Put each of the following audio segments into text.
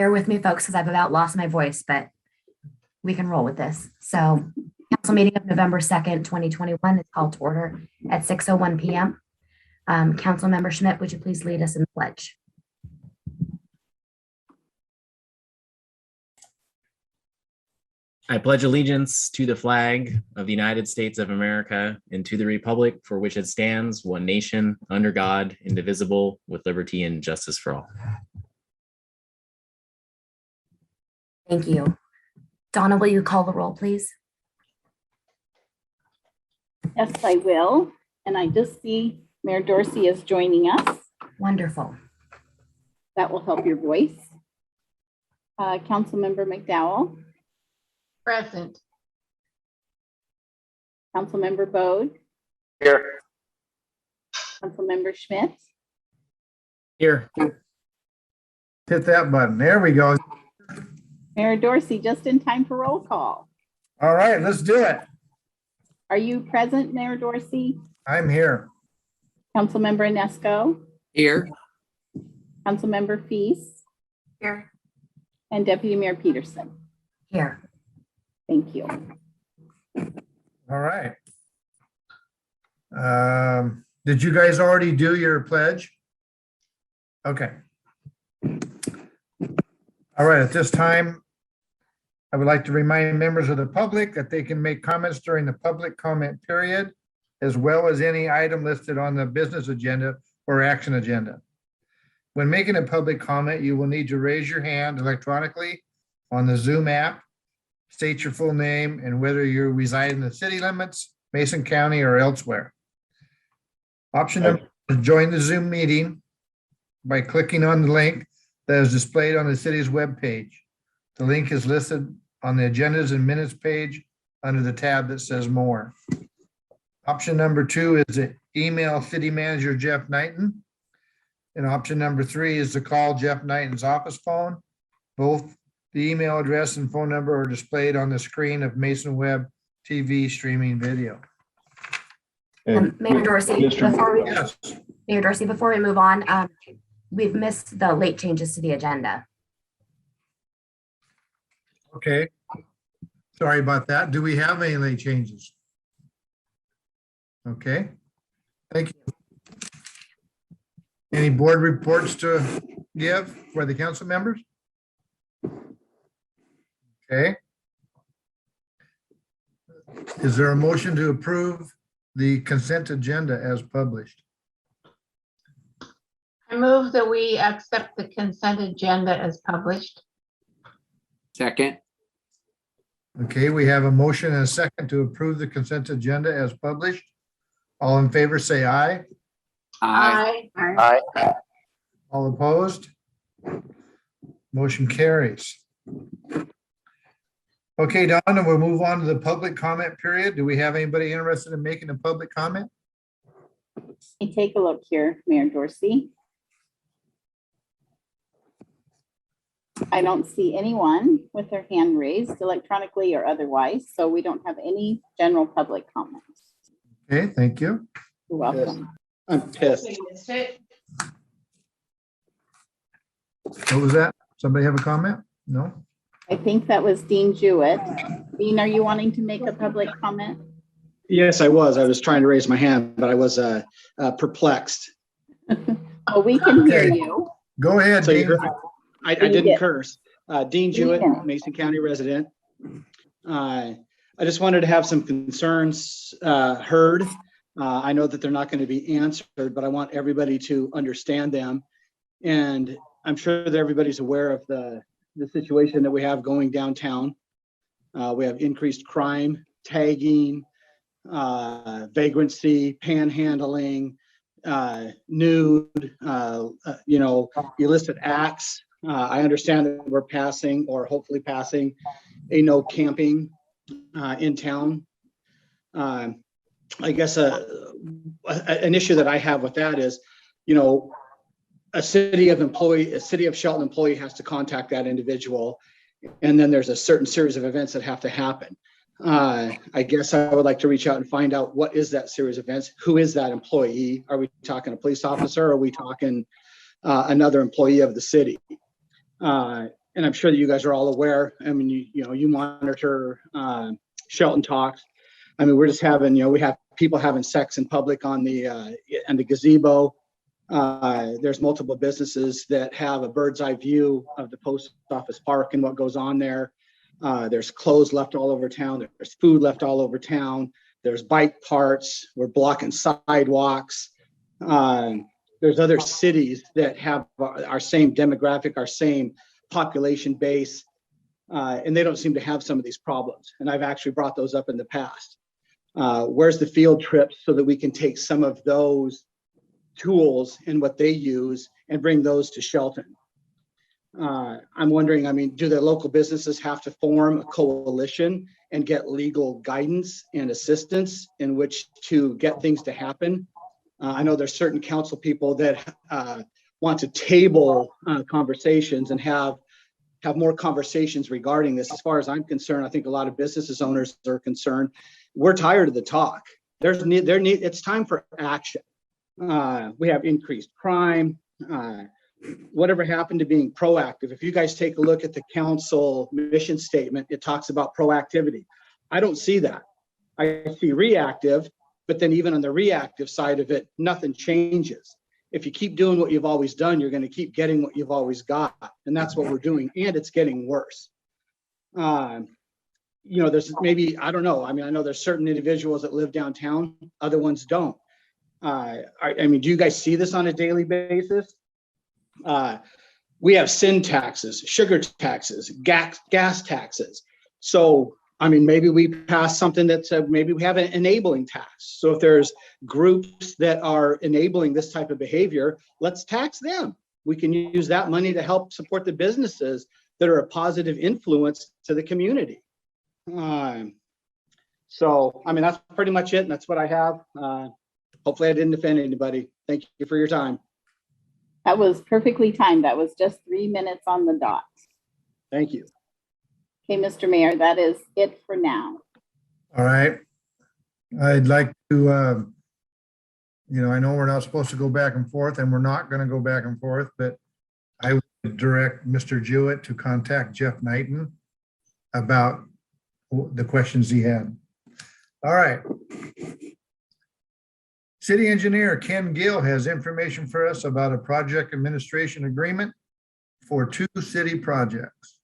Bear with me, folks, because I've about lost my voice, but we can roll with this. So council meeting of November 2nd, 2021 is called to order at 6:01 p.m. Councilmember Schmidt, would you please lead us in the pledge? I pledge allegiance to the flag of the United States of America and to the republic for which it stands, one nation, under God, indivisible, with liberty and justice for all. Thank you. Donna, will you call the roll, please? Yes, I will. And I just see Mayor Dorsey is joining us. Wonderful. That will help your voice. Councilmember McDowell, Present. Councilmember Bode, Here. Councilmember Schmidt, Here. Hit that button. There we go. Mayor Dorsey, just in time for roll call. All right, let's do it. Are you present, Mayor Dorsey? I'm here. Councilmember Inesco, Here. Councilmember Feast, Here. and Deputy Mayor Peterson. Here. Thank you. All right. Did you guys already do your pledge? Okay. All right, at this time, I would like to remind members of the public that they can make comments during the public comment period, as well as any item listed on the business agenda or action agenda. When making a public comment, you will need to raise your hand electronically on the Zoom app, state your full name and whether you reside in the city limits, Mason County, or elsewhere. Option number is join the Zoom meeting by clicking on the link that is displayed on the city's webpage. The link is listed on the agendas and minutes page under the tab that says more. Option number 2 is to email City Manager Jeff Knighton. And option number 3 is to call Jeff Knighton's office phone. Both the email address and phone number are displayed on the screen of Mason Web TV streaming video. Mayor Dorsey, Yes. Mayor Dorsey, before we move on, we've missed the late changes to the agenda. Okay. Sorry about that. Do we have any late changes? Okay. Thank you. Any board reports to give for the council members? Okay. Is there a motion to approve the consent agenda as published? I move that we accept the consent agenda as published. Second. Okay, we have a motion and a second to approve the consent agenda as published. All in favor, say aye. Aye. Aye. All opposed? Motion carries. Okay, Donna, we'll move on to the public comment period. Do we have anybody interested in making a public comment? Let me take a look here, Mayor Dorsey. I don't see anyone with their hand raised electronically or otherwise, so we don't have any general public comments. Okay, thank you. You're welcome. I'm pissed. What was that? Somebody have a comment? No? I think that was Dean Jewett. Dean, are you wanting to make a public comment? Yes, I was. I was trying to raise my hand, but I was perplexed. Oh, we can hear Okay. you. Go ahead, So you Dean. heard, I didn't curse. Dean Jewett, didn't. Mason County resident. I just wanted to have some concerns heard. I know that they're not going to be answered, but I want everybody to understand them. And I'm sure that everybody's aware of the situation that we have going downtown. We have increased crime, tagging, vagrancy, panhandling, nude, illicit acts. I understand that we're passing, or hopefully passing, a no camping in town. I guess an issue that I have with that is, a city of Shelton employee has to contact that individual, and then there's a certain series of events that have to happen. I guess I would like to reach out and find out what is that series of events? Who is that employee? Are we talking a police officer? Or are we talking another employee of the city? and I'm sure that you guys are all aware. I mean, you monitor Shelton Talks. I mean, we're just having, we have people having sex in public on the gazebo. There's multiple businesses that have a bird's eye view of the post office park and what goes on there. There's clothes left all over town. There's food left all over town. There's bike parts. We're blocking sidewalks. There's other cities that have our same demographic, our same population base, and they don't seem to have some of these problems. And I've actually brought those up in the past. Where's the field trips so that we can take some of those tools and what they use and bring those to Shelton? I'm wondering, I mean, do the local businesses have to form a coalition and get legal guidance and assistance in which to get things to happen? I know there's certain council people that want to table conversations and have more conversations regarding this. As far as I'm concerned, I think a lot of businesses owners are concerned. We're tired of the talk. It's time for action. We have increased crime. Whatever happened to being proactive? If you guys take a look at the council mission statement, it talks about proactivity. I don't see that. I see reactive, but then even on the reactive side of it, nothing changes. If you keep doing what you've always done, you're going to keep getting what you've always got. And that's what we're doing. And it's getting worse. There's maybe, I don't know. I mean, I know there's certain individuals that live downtown, other ones don't. I mean, do you guys see this on a daily basis? We have sin taxes, sugar taxes, gas taxes. So, I mean, maybe we pass something that said maybe we have an enabling tax. So if there's groups that are enabling this type of behavior, let's tax them. We can use that money to help support the businesses that are a positive influence to the community. So, I mean, that's pretty much it. And that's what I have. Hopefully I didn't offend anybody. Thank you for your time. That was perfectly timed. That was just 3 minutes on the dot. Thank you. Okay, Mr. Mayor, that is it for now. All right. I'd like to, I know we're not supposed to go back and forth, and we're not going to go back and forth, but I would direct Mr. Jewett to contact Jeff Knighton about the questions he had. All right. City Engineer Ken Gill has information for us about a project administration agreement for 2 city projects.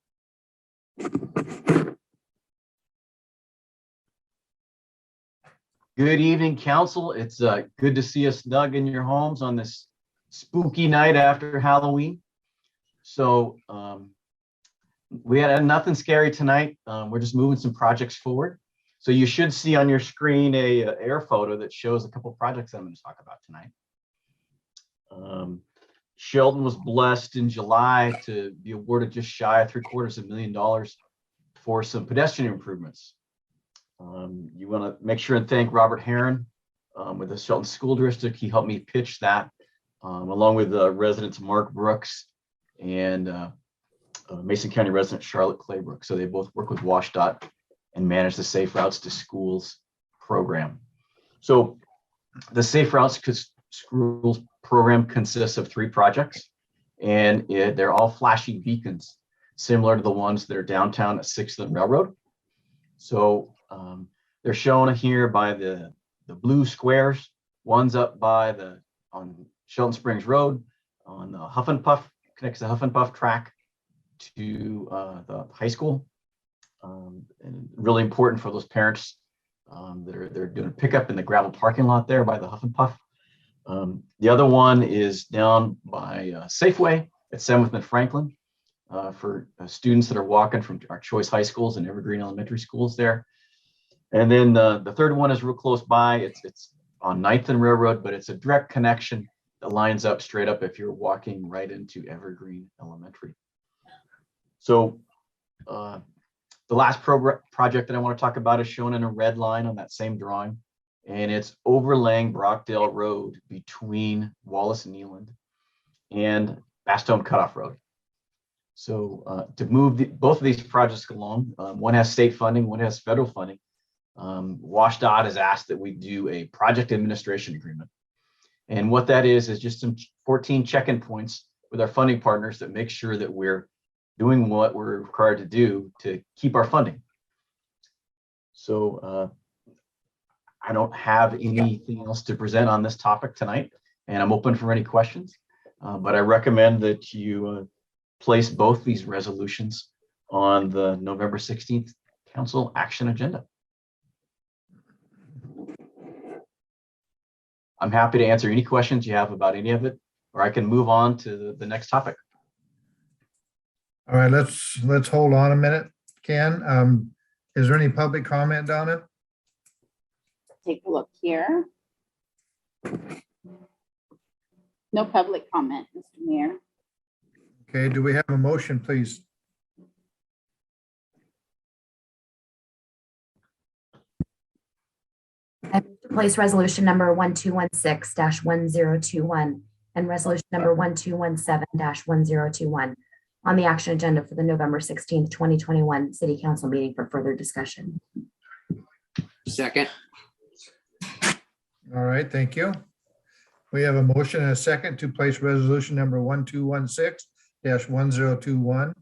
Good evening, council. It's good to see us snug in your homes on this spooky night after Halloween. So we had nothing scary tonight. We're just moving some projects forward. So you should see on your screen a air photo that shows a couple of projects I'm going to talk about tonight. Shelton was blessed in July to be awarded just shy of $750,000 for some pedestrian improvements. You want to make sure and thank Robert Heron with the Shelton School District. He helped me pitch that along with residents Mark Brooks and Mason County resident Charlotte Claybrook. So they both work with WashDOT and manage the Safe Routes to Schools program. So the Safe Routes to Schools program consists of 3 projects, and they're all flashing beacons, similar to the ones that are downtown at 6th and Railroad. So they're shown here by the blue squares. One's up by on Shelton Springs Road on the Huff and Puff, connects the Huff and Puff track to the high school. And really important for those parents they're doing a pickup in the gravel parking lot there by the Huff and Puff. The other one is down by Safeway at 7th and Franklin for students that are walking from our choice high schools and Evergreen Elementary schools there. And then the third one is real close by. It's on 9th and Railroad, but it's a direct connection that lines up straight up if you're walking right into Evergreen Elementary. So the last project that I want to talk about is shown in a red line on that same drawing, and it's overlaying Brockdale Road between Wallace and Neeland and Bastone Cutoff Road. So to move both of these projects along, one has state funding, one has federal funding. WashDOT has asked that we do a project administration agreement. And what that is just some 14 check-in points with our funding partners that make sure that we're doing what we're required to do to keep our funding. So I don't have anything else to present on this topic tonight, and I'm open for any questions. But I recommend that you place both these resolutions on the November 16th council action agenda. I'm happy to answer any questions you have about any of it, or I can move on to the next topic. All right, let's hold on a minute. Ken, is there any public comment, Donna? Take a look here. No public comment, Mr. Mayor. Okay, do we have a motion, please? I move to place resolution number 1216-1021 and resolution number 1217-1021 on the action agenda for the November 16th, 2021 City Council meeting for further discussion. Second. All right, thank you. We have a motion and a second to place resolution number 1216-1021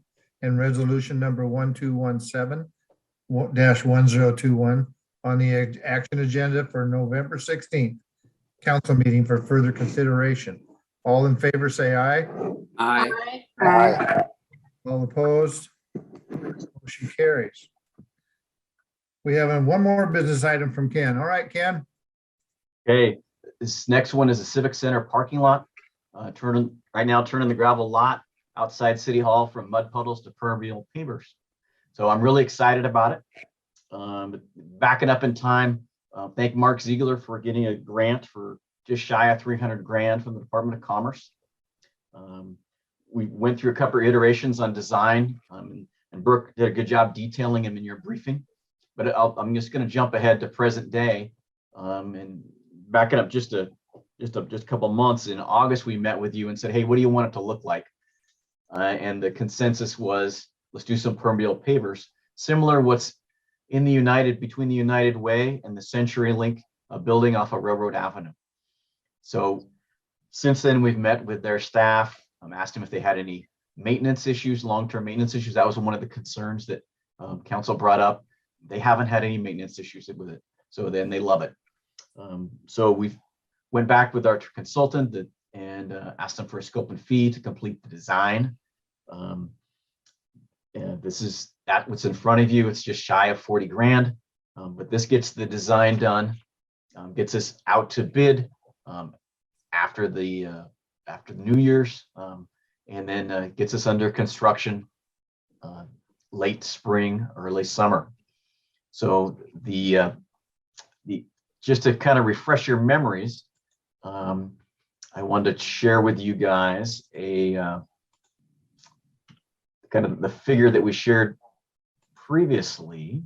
and resolution number 1217-1021 on the action agenda for November 16th council meeting for further consideration. All in favor, say aye. Aye. Aye. All opposed? Motion carries. We have one more business item from Ken. All right, Ken. Okay, this next one is a Civic Center parking lot. Turning the gravel lot outside City Hall from mud puddles to permeable pavers. So I'm really excited about it. Backing up in time, thank Mark Ziegler for getting a grant for just shy of 300 grand from the Department of Commerce. We went through a couple of iterations on design, and Brooke did a good job detailing them in your briefing. But I'm just going to jump ahead to present day, and backing up just a couple months. In August, we met with you and said, "Hey, what do you want it to look like?" And the consensus was, let's do some permeable pavers, similar what's in the between the United Way and the CenturyLink building off of Railroad Avenue. So since then, we've met with their staff. Asked them if they had any maintenance issues, long-term maintenance issues. That was one of the concerns that council brought up. They haven't had any maintenance issues with it. So then they love it. So we went back with our consultant and asked them for a scope and fee to complete the design. And this is what's in front of you. It's just shy of 40 grand, but this gets the design done, gets us out to bid after the New Year's, and then gets us under construction late spring, early summer. So just to kind of refresh your memories, I wanted to share with you guys a kind of the figure that we shared previously.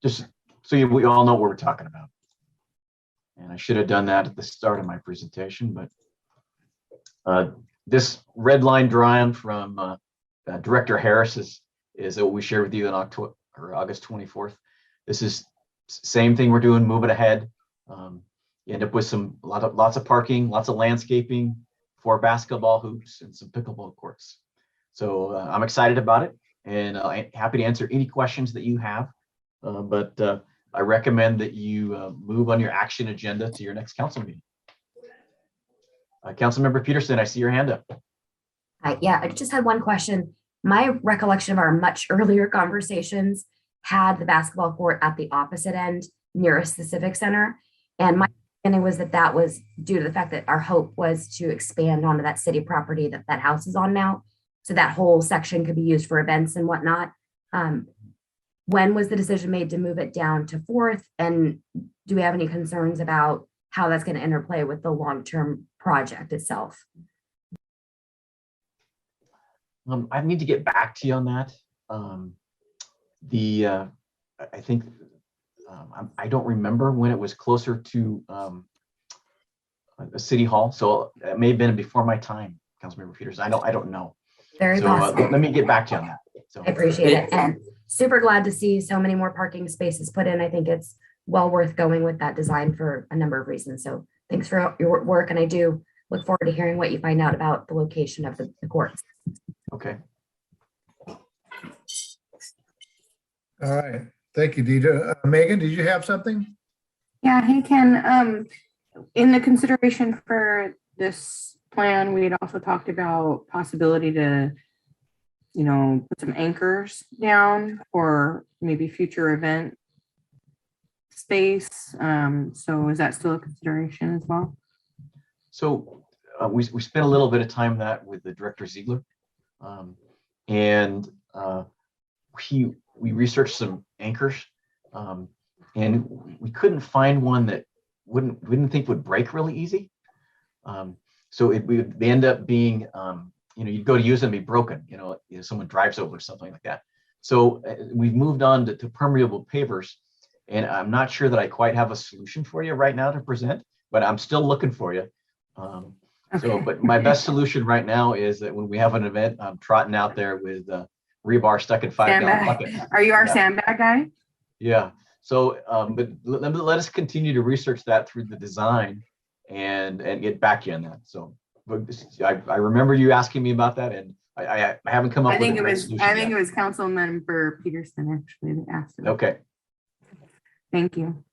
Just so we all know what we're talking about. And I should have done that at the start of my presentation, but this red line drawing from Director Harris is what we shared with you in August 24th. This is same thing we're doing, moving ahead. You end up with lots of parking, lots of landscaping, 4 basketball hoops, and some pickleball courts. So I'm excited about it, and I'm happy to answer any questions that you have. But I recommend that you move on your action agenda to your next council meeting. Councilmember Peterson, I see your hand up. Yeah, I just had one question. My recollection of our much earlier conversations had the basketball court at the opposite end nearest the Civic Center. And my understanding was that was due to the fact that our hope was to expand onto that city property that house is on now. So that whole section could be used for events and whatnot. When was the decision made to move it down to 4th? And do we have any concerns about how that's going to interplay with the long-term project itself? I need to get back to you on that. I think I don't remember when it was closer to a city hall, so it may have been before my time, Councilmember Peters. I don't know. Very possible. Let me get back to you on that. So I appreciate it, and super glad to see so many more parking spaces put in. I think it's well worth going with that design for a number of reasons. So thanks for your work, and I do look forward to hearing what you find out about the location of the courts. Okay. All right. Thank you, Deidre. Megan, did you have something? Yeah, hey Ken, in the consideration for this plan, we had also talked about possibility to, put some anchors down for maybe future event space. So is that still a consideration as well? So we spent a little bit of time that with the director Ziegler. And we researched some anchors, and we couldn't find one that we didn't think would break really easy. So they end up being, you'd go to use them and be broken, someone drives over something like that. So we've moved on to permeable pavers, and I'm not sure that I quite have a solution for you right now to present, but I'm still looking for you. But my best solution right now is that when we have an event, I'm trotting out there with rebar stuck in 5-gallon buckets. Are you our Yeah. sandbag guy? Yeah. So, but let us continue to research that through the design and get back to you on that. So, but I remember you asking me about that, and I haven't come up I with think a it great was, solution I think yet. it was Councilmember Peterson actually that asked it. Okay. Thank you.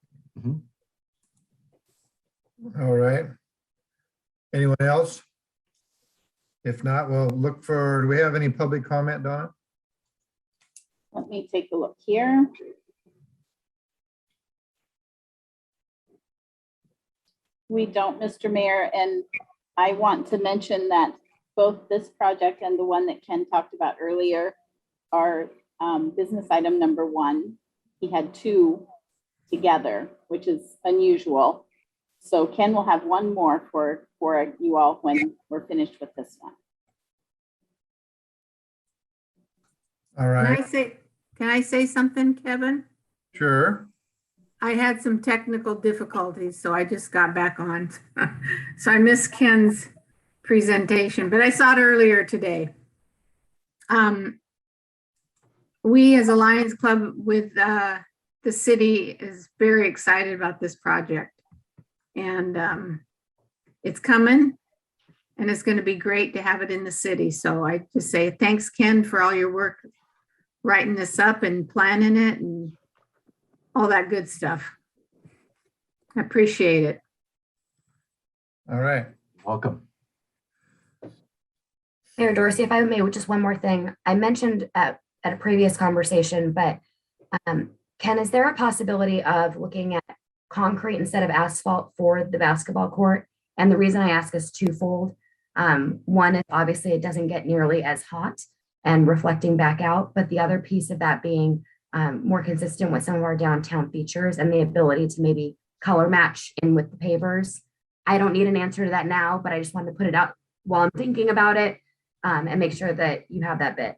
All right. Anyone else? If not, we'll look for, do we have any public comment, Donna? Let me take a look here. We don't, Mr. Mayor, and I want to mention that both this project and the one that Ken talked about earlier are business item number 1. He had 2 together, which is unusual. So Ken will have 1 more for you all when we're finished with this one. All right, Can I say something, Kevin? sure. I had some technical difficulties, so I just got back on. So I missed Ken's presentation, but I saw it earlier today. We as a Lions Club with the city is very excited about this project. And it's coming, and it's going to be great to have it in the city. So I just say thanks, Ken, for all your work writing this up and planning it and all that good stuff. I appreciate it. All right. Welcome. Mayor Dorsey, if I may, just one more thing. I mentioned at a previous conversation, but Ken, is there a possibility of looking at concrete instead of asphalt for the basketball court? And the reason I ask is twofold. One is obviously it doesn't get nearly as hot and reflecting back out, but the other piece of that being more consistent with some of our downtown features and the ability to maybe color match in with the pavers. I don't need an answer to that now, but I just wanted to put it out while I'm thinking about it and make sure that you have that bit.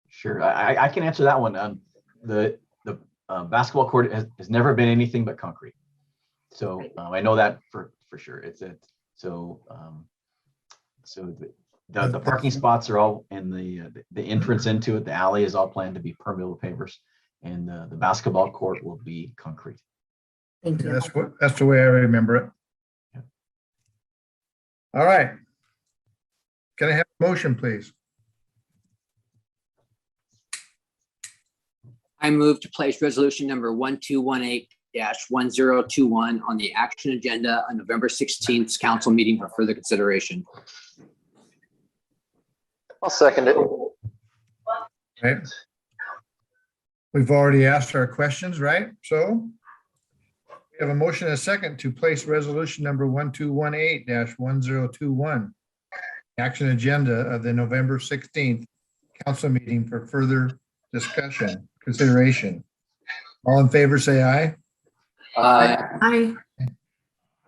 Sure, I can answer that one. The basketball court has never been anything but concrete. So I know that for sure. The parking spots are all in the entrance into it. The alley is all planned to be permeable pavers, and the basketball court will be concrete. Thank you. That's the way I remember it. Yeah. All right. Can I have a motion, please? I move to place resolution number 1218-1021 on the action agenda on November 16th council meeting for further consideration. I'll second it. Right. We've already asked our questions, right? So we have a motion and a second to place resolution number 1218-1021, action agenda of the November 16th council meeting for further discussion, consideration. All in favor, say aye. Aye.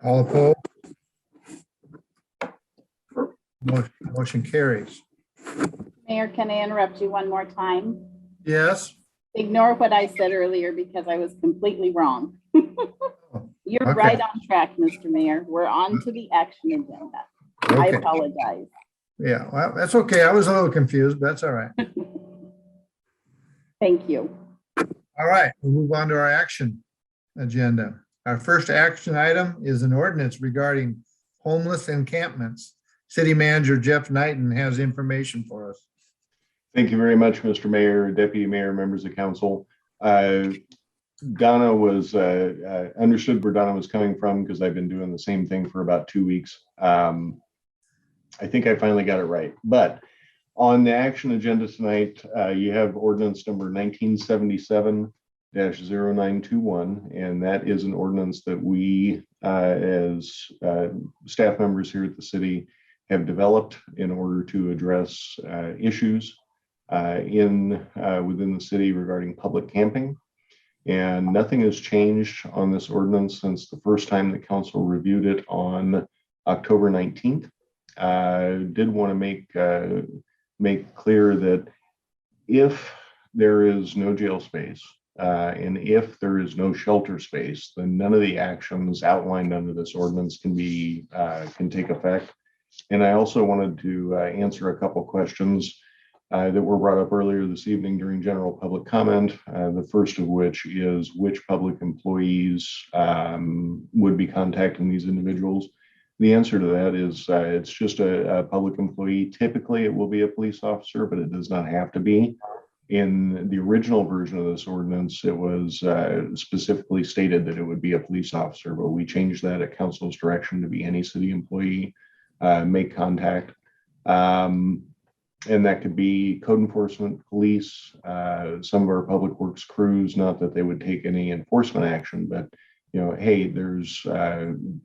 All opposed? Motion carries. Mayor, can I interrupt you one more time? Yes. Ignore what I said earlier because I was completely wrong. You're Okay. right on track, Mr. Mayor. We're on to the action agenda. I Okay. apologize. Yeah, well, that's okay. I was a little confused, but that's all right. Thank you. All right, we'll move on to our action agenda. Our first action item is an ordinance regarding homeless encampments. City Manager Jeff Knighton has information for us. Thank you very much, Mr. Mayor, Deputy Mayor, members of council. Donna was understood where Donna was coming from because I've been doing the same thing for about 2 weeks. I think I finally got it right. But on the action agenda tonight, you have ordinance number 1977-0921, and that is an ordinance that we, as staff members here at the city, have developed in order to address issues within the city regarding public camping. And nothing has changed on this ordinance since the first time the council reviewed it on October 19th. Did want to make clear that if there is no jail space and if there is no shelter space, then none of the actions outlined under this ordinance can take effect. And I also wanted to answer a couple questions that were brought up earlier this evening during general public comment. The first of which is which public employees would be contacting these individuals. The answer to that is it's just a public employee. Typically, it will be a police officer, but it does not have to be. In the original version of this ordinance, it was specifically stated that it would be a police officer, but we changed that at council's direction to be any city employee make contact. And that could be code enforcement, police, some of our public works crews, not that they would take any enforcement action, but hey, there's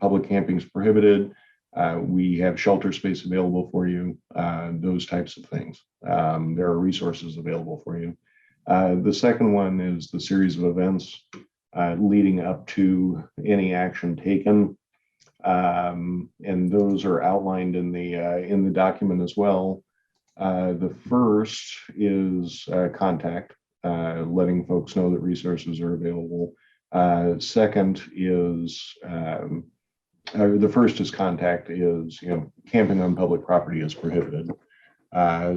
public camping is prohibited. We have shelter space available for you, those types of things. There are resources available for you. The second one is the series of events leading up to any action taken. And those are outlined in the document as well. The first is contact, letting folks know that resources are available. Second is, the first is contact is, camping on public property is prohibited.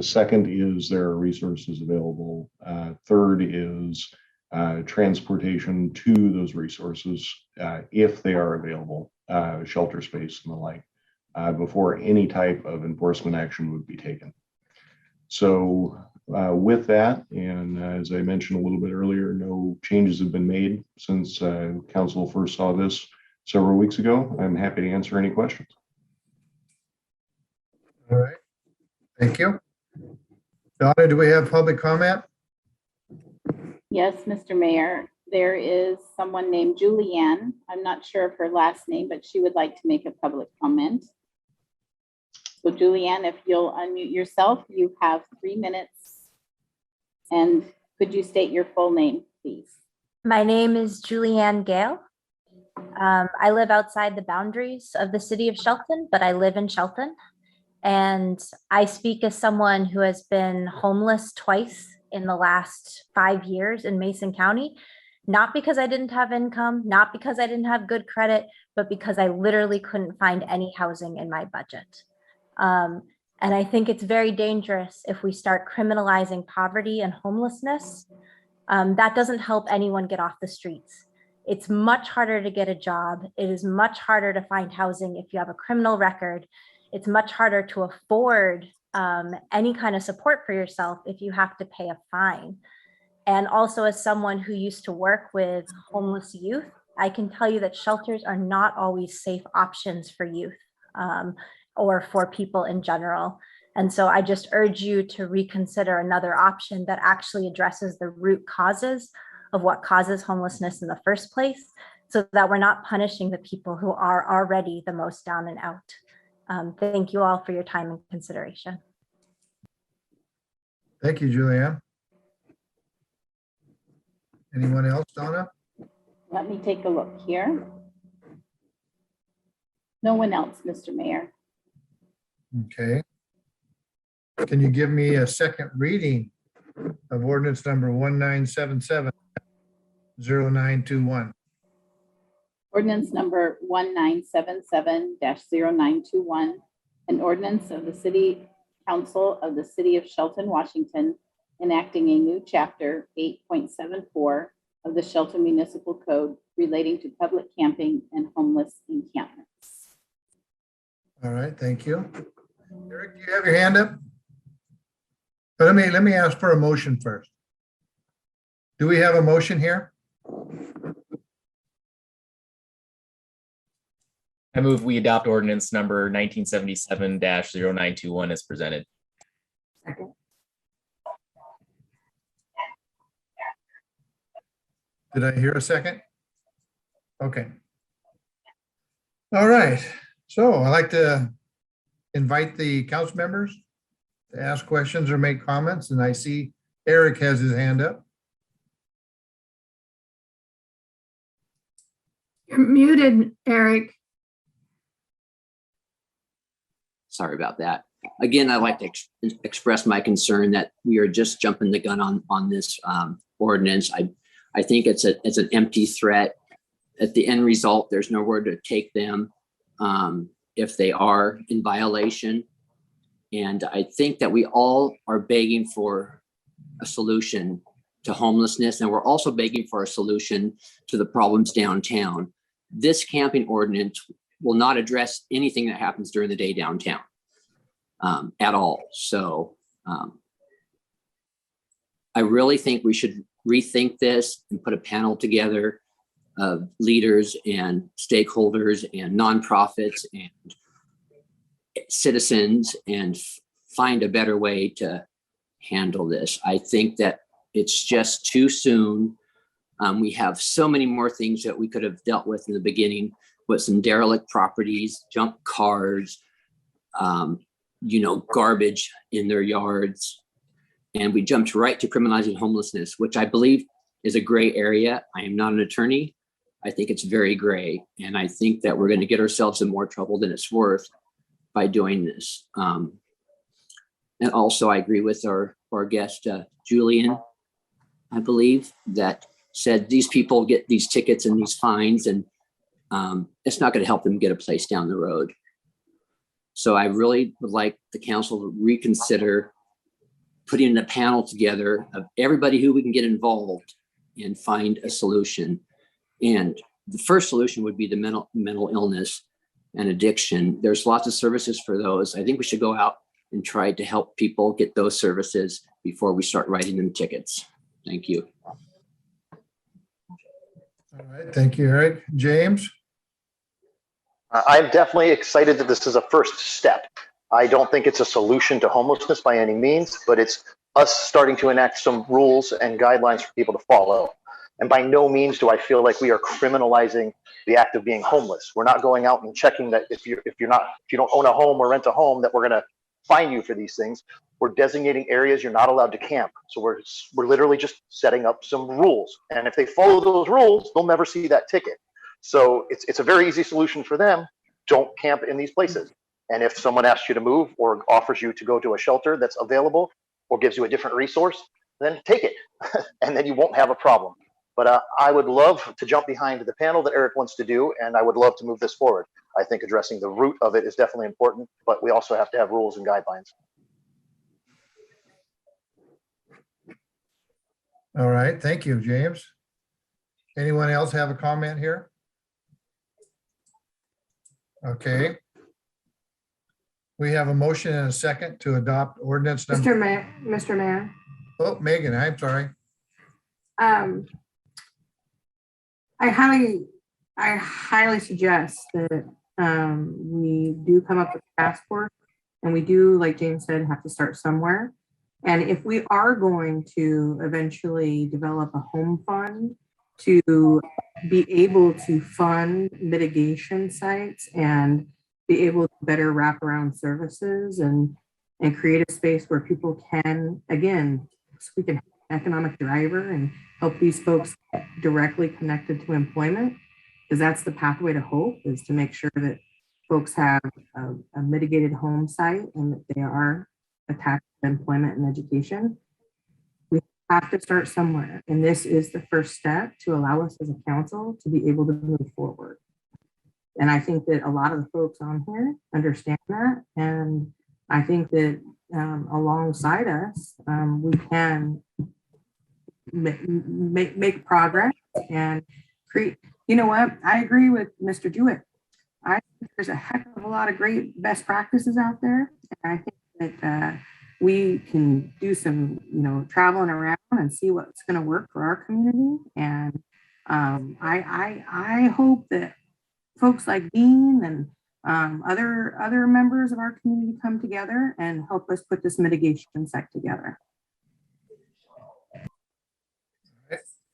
Second is there are resources available. Third is transportation to those resources if they are available, shelter space and the like, before any type of enforcement action would be taken. So with that, and as I mentioned a little bit earlier, no changes have been made since council first saw this several weeks ago. I'm happy to answer any questions. All right. Thank you. Donna, do we have public comment? Yes, Mr. Mayor, there is someone named Julianne. I'm not sure of her last name, but she would like to make a public comment. So Julianne, if you'll unmute yourself, you have 3 minutes. And could you state your full name, please? My name is Julianne Gale. I live outside the boundaries of the city of Shelton, but I live in Shelton. And I speak as someone who has been homeless twice in the last 5 years in Mason County, not because I didn't have income, not because I didn't have good credit, but because I literally couldn't find any housing in my budget. And I think it's very dangerous if we start criminalizing poverty and homelessness. That doesn't help anyone get off the streets. It's much harder to get a job. It is much harder to find housing if you have a criminal record. It's much harder to afford any kind of support for yourself if you have to pay a fine. And also, as someone who used to work with homeless youth, I can tell you that shelters are not always safe options for youth or for people in general. And so I just urge you to reconsider another option that actually addresses the root causes of what causes homelessness in the first place, so that we're not punishing the people who are already the most down and out. Thank you all for your time and consideration. Thank you, Julianne. Anyone else, Donna? Let me take a look here. No one else, Mr. Mayor. Okay. Can you give me a second reading of ordinance number 1977-0921? Ordinance number 1977-0921, an ordinance of the City Council of the City of Shelton, Washington, enacting a new chapter 8.74 of the Shelton Municipal Code relating to public camping and homeless encampments. All right, thank you. Eric, do you have your hand up? But let me ask for a motion first. Do we have a motion here? I move we adopt ordinance number 1977-0921 as presented. Did I hear a second? Okay. All right, so I'd like to invite the council members to ask questions or make comments, and I see Eric has his hand up. You're muted, Eric. Sorry about that. Again, I'd like to express my concern that we are just jumping the gun on this ordinance. I think it's an empty threat. At the end result, there's nowhere to take them if they are in violation. And I think that we all are begging for a solution to homelessness, and we're also begging for a solution to the problems downtown. This camping ordinance will not address anything that happens during the day downtown at all. So I really think we should rethink this and put a panel together of leaders and stakeholders and nonprofits and citizens and find a better way to handle this. I think that it's just too soon. We have so many more things that we could have dealt with in the beginning with some derelict properties, junk cars, garbage in their yards. And we jumped right to criminalizing homelessness, which I believe is a gray area. I am not an attorney. I think it's very gray. And I think that we're going to get ourselves in more trouble than it's worth by doing this. And also I agree with our guest, Julian, I believe, that said these people get these tickets and these fines, and it's not going to help them get a place down the road. So I really would like the council to reconsider putting a panel together of everybody who we can get involved and find a solution. And the first solution would be the mental illness and addiction. There's lots of services for those. I think we should go out and try to help people get those services before we start writing them tickets. Thank you. All right, thank you, Eric. James? I'm definitely excited that this is a first step. I don't think it's a solution to homelessness by any means, but it's us starting to enact some rules and guidelines for people to follow. And by no means do I feel like we are criminalizing the act of being homeless. We're not going out and checking that if you don't own a home or rent a home, that we're going to fine you for these things. We're designating areas you're not allowed to camp. So we're literally just setting up some rules. And if they follow those rules, they'll never see that ticket. So it's a very easy solution for them. Don't camp in these places. And if someone asks you to move or offers you to go to a shelter that's available or gives you a different resource, then take it. And then you won't have a problem. But I would love to jump behind the panel that Eric wants to do, and I would love to move this forward. I think addressing the root of it is definitely important, but we also have to have rules and guidelines. All right, thank you, James. Anyone else have a comment here? Okay. We have a motion and a second to adopt ordinance number. Mr. Mayor. Oh, Megan, I'm sorry. I highly suggest that we do come up with a task force, and we do, like James said, have to start somewhere. And if we are going to eventually develop a home fund to be able to fund mitigation sites and be able to better wrap around services and create a space where people can, again, so we can have an economic driver and help these folks get directly connected to employment, because that's the pathway to hope, is to make sure that folks have a mitigated home site and that they are attached to employment and education. We have to start somewhere. And this is the first step to allow us as a council to be able to move forward. And I think that a lot of the folks on here understand that. And I think that alongside us, we can make progress and create. You know what? I agree with Mr. Jewett. I think there's a heck of a lot of great best practices out there. And I think that we can do some, traveling around and see what's going to work for our community. And I hope that folks like Dean and other members of our community come together and help us put this mitigation set together.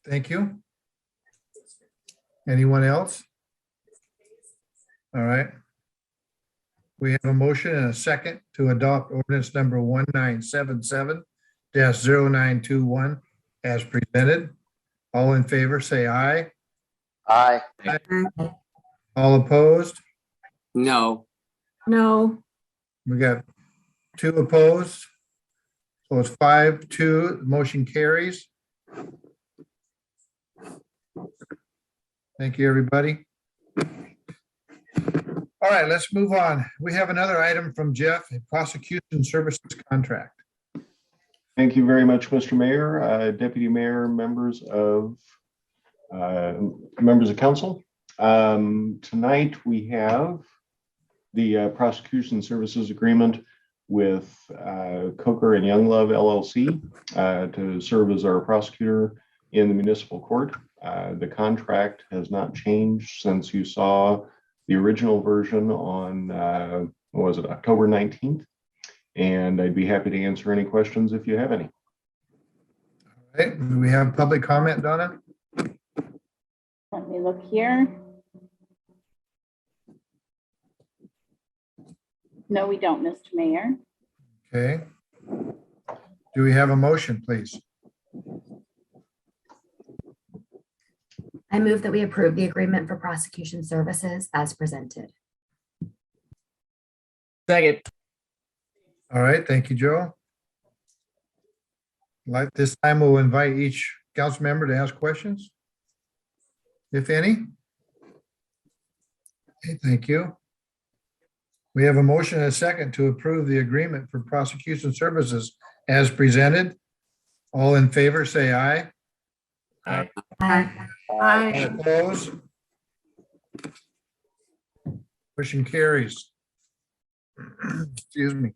Thank you. Anyone else? All right. We have a motion and a second to adopt ordinance number 1977-0921 as presented. All in favor, say aye. Aye. All opposed? No. No, We got 2 opposed. So it's 5-2, motion carries. Thank you, everybody. All right, let's move on. We have another item from Jeff, a prosecution services contract. Thank you very much, Mr. Mayor, Deputy Mayor, members of council. Tonight we have the prosecution services agreement with Coker and Younglove LLC to serve as our prosecutor in the municipal court. The contract has not changed since you saw the original version on, what was it, October 19th? And I'd be happy to answer any questions if you have any. All right, do we have public comment, Donna? Let me look here. No, we don't, Mr. Mayor. Okay. Do we have a motion, please? I move that we approve the agreement for prosecution services as presented. Second. All right, thank you, Joe. Like this time, we'll invite each council member to ask questions, if any. Okay, thank you. We have a motion and a second to approve the agreement for prosecution services as presented. All in favor, say aye. Aye. I, Opposed? Motion carries. Excuse me.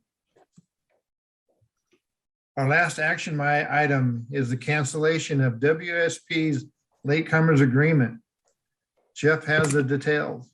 Our last action item is the cancellation of WSP's latecomers agreement. Jeff has the details.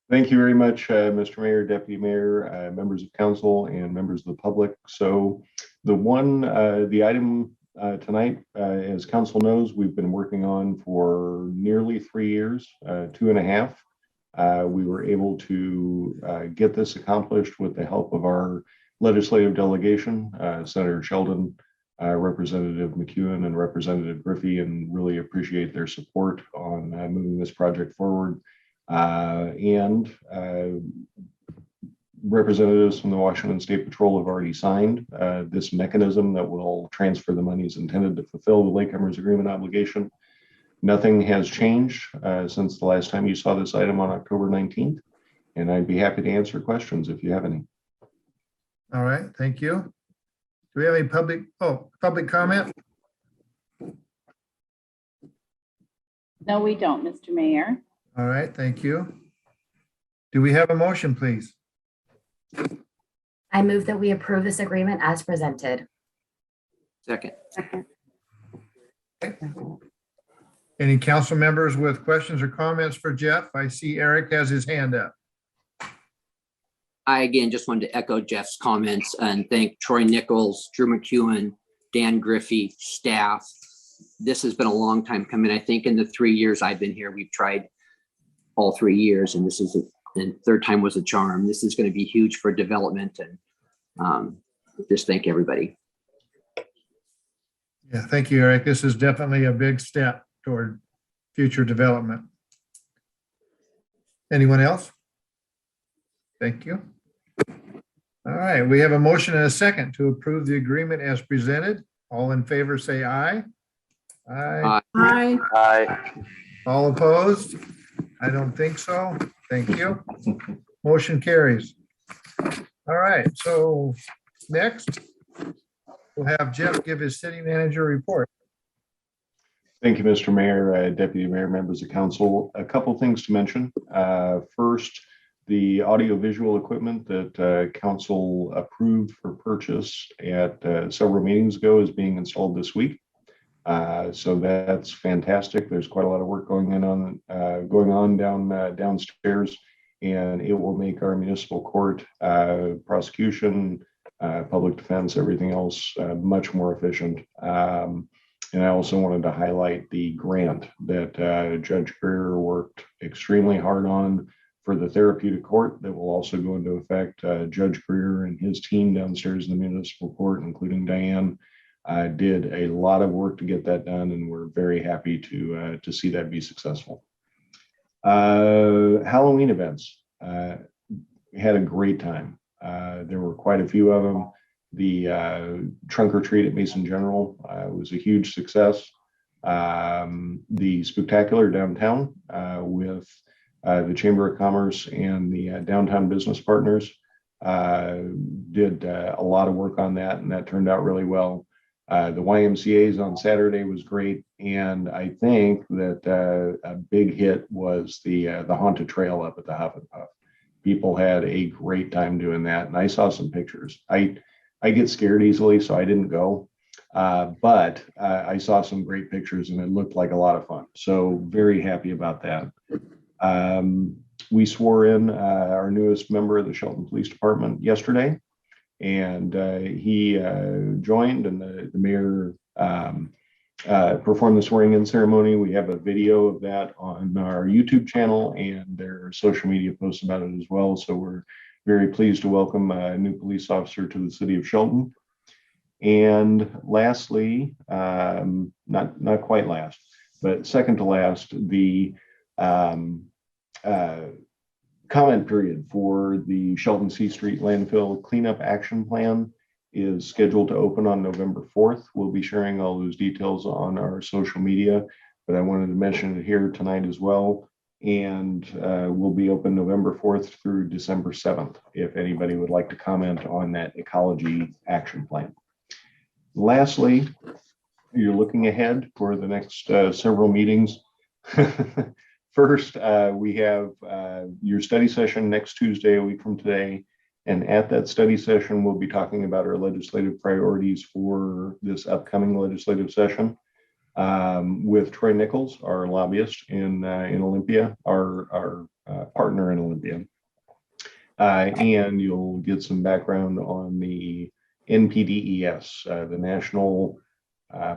Thank you very much, Mr. Mayor, Deputy Mayor, members of council, and members of the public. So the item tonight, as council knows, we've been working on for nearly 3 years, 2.5. We were able to get this accomplished with the help of our legislative delegation, Senator Shelton, Representative McEwen, and Representative Griffey, and really appreciate their support on moving this project forward. And representatives from the Washington State Patrol have already signed this mechanism that will transfer the monies intended to fulfill the latecomers agreement obligation. Nothing has changed since the last time you saw this item on October 19th, and I'd be happy to answer questions if you have any. All right, thank you. Do we have any public comment? No, we don't, Mr. Mayor. All right, thank you. Do we have a motion, please? I move that we approve this agreement as presented. Second. Any council members with questions or comments for Jeff? I see Eric has his hand up. I again just wanted to echo Jeff's comments and thank Troy Nichols, Drew McEwen, Dan Griffey, staff. This has been a long time coming. I think in the 3 years I've been here, we've tried all 3 years, and this is the third time was a charm. This is going to be huge for development, and just thank everybody. Yeah, thank you, Eric. This is definitely a big step toward future development. Anyone else? Thank you. All right, we have a motion and a second to approve the agreement as presented. All in favor, say aye. Aye. I, Aye. All opposed? I don't think so. Thank you. Motion carries. All right, so next, we'll have Jeff give his city manager report. Thank you, Mr. Mayor, Deputy Mayor, members of council. A couple things to mention. First, the audiovisual equipment that council approved for purchase at several meetings ago is being installed this week. So that's fantastic. There's quite a lot of work going on downstairs, and it will make our municipal court prosecution, public defense, everything else much more efficient. And I also wanted to highlight the grant that Judge Greer worked extremely hard on for the therapeutic court that will also go into effect. Judge Greer and his team downstairs in the municipal court, including Diane, did a lot of work to get that done, and we're very happy to see that be successful. Halloween events, had a great time. There were quite a few of them. The trunk or treat at Mason General was a huge success. The spectacular downtown with the Chamber of Commerce and the downtown business partners did a lot of work on that, and that turned out really well. The YMCA's on Saturday was great, and I think that a big hit was the haunted trail up at the Huff and Puff. People had a great time doing that, and I saw some pictures. I get scared easily, so I didn't go, but I saw some great pictures, and it looked like a lot of fun. So very happy about that. We swore in our newest member of the Shelton Police Department yesterday, and he joined, and the mayor performed the swearing-in ceremony. We have a video of that on our YouTube channel, and there are social media posts about it as well. So we're very pleased to welcome a new police officer to the city of Shelton. And lastly, not quite last, but second to last, the comment period for the Shelton C Street landfill cleanup action plan is scheduled to open on November 4th. We'll be sharing all those details on our social media, but I wanted to mention it here tonight as well. And will be open November 4th through December 7th, if anybody would like to comment on that ecology action plan. Lastly, you're looking ahead for the next several meetings. First, we have your study session next Tuesday, a week from today. And at that study session, we'll be talking about our legislative priorities for this upcoming legislative session. With Troy Nichols, our lobbyist in Olympia, our partner in Olympia. And you'll get some background on the NPDES, the National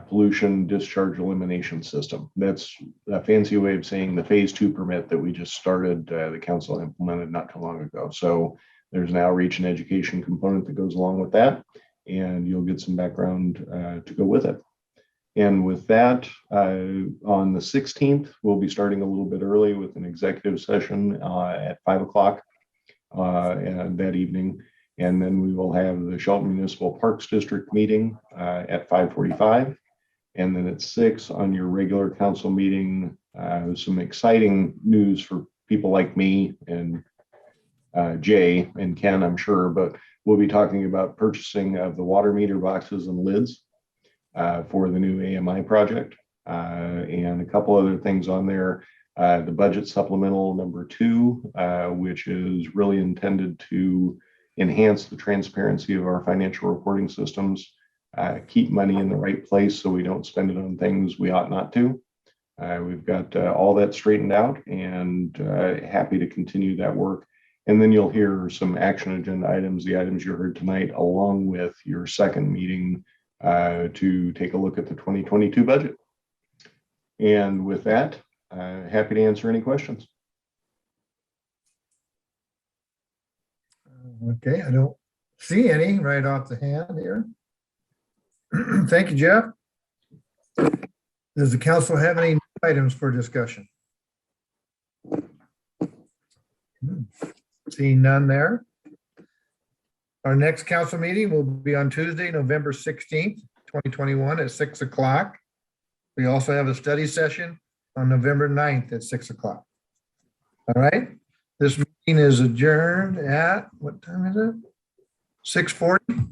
Pollution Discharge Elimination System. That's a fancy way of saying the phase 2 permit that we just started, the council implemented not too long ago. So there's an outreach and education component that goes along with that, and you'll get some background to go with it. And with that, on the 16th, we'll be starting a little bit early with an executive session at 5 o'clock that evening. And then we will have the Shelton Municipal Parks District meeting at 5:45. And then at 6 on your regular council meeting, some exciting news for people like me and Jay and Ken, I'm sure, but we'll be talking about purchasing of the water meter boxes and lids for the new AMI project, and a couple other things on there. The budget supplemental number 2, which is really intended to enhance the transparency of our financial reporting systems, keep money in the right place so we don't spend it on things we ought not to. We've got all that straightened out, and happy to continue that work. And then you'll hear some action agenda items, the items you heard tonight, along with your second meeting to take a look at the 2022 budget. And with that, happy to answer any questions. Okay, I don't see any right off the hand here. Thank you, Jeff. Does the council have any items for discussion? Seeing none there. Our next council meeting will be on Tuesday, November 16th, 2021 at 6 o'clock. We also have a study session on November 9th at 6 o'clock. All right, this meeting is adjourned at, what time is it? 6:40.